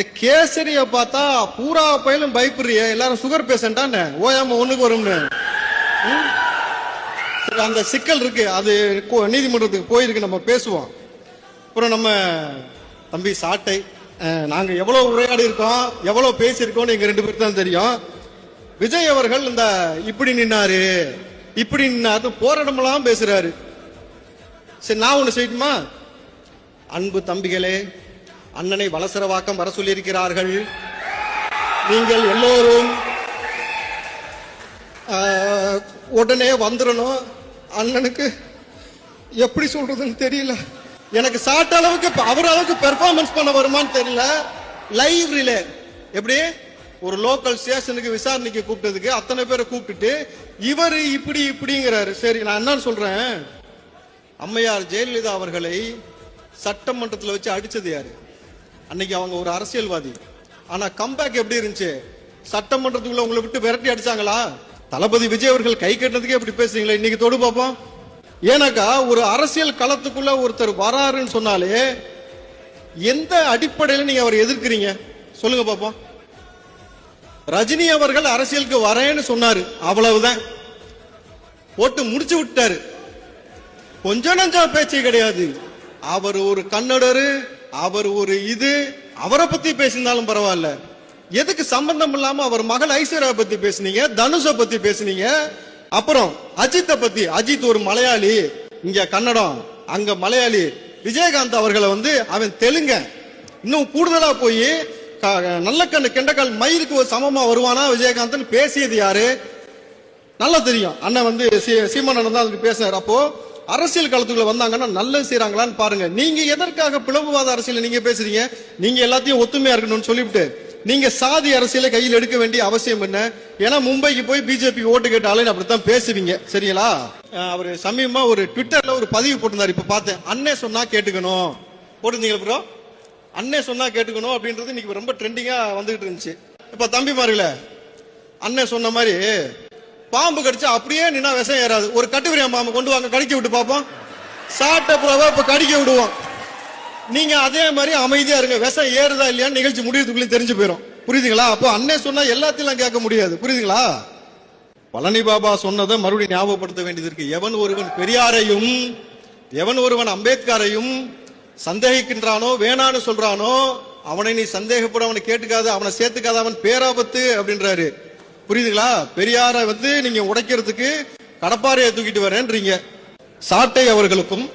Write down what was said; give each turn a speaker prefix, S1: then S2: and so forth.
S1: இந்த கேசரிய பார்த்தா பூரா பயிலும் பயப்படுறிய, எல்லாரும் சுகர் பேஷண்டான்னு ஓயாம ஒண்ணுக்கு வரும்னு. அந்த சிக்கல் இருக்கு, அது நீதிமன்றத்துக்கு போயிருக்கு, நம்ம பேசுவோம். அப்புறம் நம்ம தம்பி சாட்டை, நாங்க எவ்வளவு உரையாடி இருக்கோம், எவ்வளவு பேசியிருக்கோம் எங்க 2 பேருக்கு தான் தெரியும். விஜய் அவர்கள் இந்த இப்படி நின்னாரு இப்படி நின்னாரு போராட்டமெல்லாம் பேசுறாரு. சரி, நான் ஒண்ணு செய்யட்டுமா? அன்பு தம்பிகளே, அண்ணனை வலசரவாக்கம் வர சொல்லியிருக்கிறார்கள். நீங்கள் எல்லோரும் உடனே வந்துடணும். அண்ணனுக்கு எப்படி சொல்றதுன்னு தெரியல. எனக்கு சாட்ட அளவுக்கு அவர் அளவுக்கு பெர்ஃபார்மன்ஸ் பண்ண வருமானு தெரியல. லைவ் ரிலே எப்படி ஒரு லோக்கல் ஸ்டேஷனுக்கு விசாரணைக்கு கூப்பிட்டதுக்கு அத்தனை பேரை கூப்பிட்டுட்டு இவர் இப்படி இப்படிங்கிறாரு. சரி, நான் என்னன்னு சொல்றேன், அம்மையார் ஜெயலலிதா அவர்களை சட்டமன்றத்தில் வச்சு அடிச்சது யாரு? அன்னைக்கு அவங்க ஒரு அரசியல்வாதி. ஆனா கம்பேக் எப்படி இருந்துச்சு? சட்டமன்றத்துக்குள்ள உங்களை விட்டு விரட்டி அடிச்சாங்களா? தளபதி விஜய் அவர்கள் கை கட்டினதுக்கே எப்படி பேசுறீங்களா? இன்னைக்கு தொடு பார்ப்போம். ஏன்னாக்கா ஒரு அரசியல் களத்துக்குள்ள ஒருத்தர் வராருன்னு சொன்னாலே எந்த அடிப்படையில் நீங்க அவரை எதிர்க்கிறீங்க சொல்லுங்க பாப்போம். ரஜினி அவர்கள் அரசியலுக்கு வரேன்னு சொன்னாரு, அவ்வளவுதான், போட்டு முடிச்சு விட்டாரு. கொஞ்சம் நஞ்சம் பேச்சு கிடையாது. அவர் ஒரு கன்னடரு, அவர் ஒரு அவரை பத்தி பேசினாலும் பரவாயில்ல. எதுக்கு சம்பந்தம் இல்லாம அவர் மகள் ஐஸ்வர்யா பத்தி பேசுனீங்க, தனுஷ பத்தி பேசுனீங்க. அப்புறம் அஜித்தை பத்தி, அஜித் ஒரு மலையாளி, இங்க கன்னடம், அங்க மலையாளி. விஜயகாந்த் அவர்களை அவன் தெலுங்க. இன்னும் கூடுதலா போய் நல்ல கண்ணு கெண்டக்கால் மயிருக்கு ஒரு சமமா வருவானா விஜயகாந்த் பேசியது யாரு? நல்லா தெரியும். அண்ணன் சீமானன் தான் அதுக்கு பேசினார். அப்போ அரசியல் காலத்துக்குள்ள வந்தாங்கன்னா நல்லது செய்யறாங்களான்னு பாருங்க. நீங்க எதற்காக பிளவுவாத அரசியல் நீங்க பேசுறீங்க? நீங்க எல்லாத்தையும் ஒத்துமையா இருக்கணும்னு சொல்லிவிட்டு நீங்க சாதி அரசியலை கையில் எடுக்க வேண்டிய அவசியம் என்ன? ஏன்னா மும்பைக்கு போய் பிஜேபி ஓட்டு கேட்டாலே அப்படித்தான் பேசுவீங்க, சரிங்களா? அவர் சமீபமா ஒரு ட்விட்டர்ல ஒரு பதிவு போட்டிருந்தாரு, இப்ப பார்த்தேன். அண்ணே சொன்னா கேட்டுக்கணும் போட்டிருந்தீங்க ப்ரோ. அண்ணே சொன்னா கேட்டுக்கணும் அப்படின்றது இன்னைக்கு ரொம்ப ட்ரெண்டிங்கா வந்துகிட்டு இருந்துச்சு. இப்ப தம்பிமார்களே, அண்ணே சொன்ன மாதிரி பாம்பு கடிச்சா அப்படியே நின்னா விஷம் ஏறாது. ஒரு கட்டுவிரியா பாம்பு கொண்டு வாங்க, கடிக்க விட்டு பார்ப்போம். சாட்ட புறாவை இப்ப கடிக்க விடுவோம். நீங்க அதே மாதிரி அமைதியா இருங்க. விஷம் ஏறுதா இல்லையான்னு நிகழ்ச்சி முடியறதுக்குள்ளே தெரிஞ்சு போயிடும். புரியுதுங்களா? அப்போ அண்ணே சொன்னா எல்லாத்தையும் கேட்க முடியாது. புரியுதுங்களா? பழனி பாபா சொன்னதை மறுபடியும் ஞாபகப்படுத்த வேண்டியது இருக்கு. எவன் ஒருவன் பெரியாரையும் எவன் ஒருவன் அம்பேத்கரையும் சந்தேகிக்கின்றானோ, வேணான்னு சொல்றானோ, அவனை நீ சந்தேகப்பட, அவனை கேட்டுக்காத, அவனை சேர்த்துக்காத, அவன் பேராபத்து அப்படின்றாரு. புரியுதுங்களா? பெரியார நீங்க உடைக்கிறதுக்கு கடப்பாறையை தூக்கிட்டு வரேன்றீங்க. சாட்டை அவர்களுக்கும்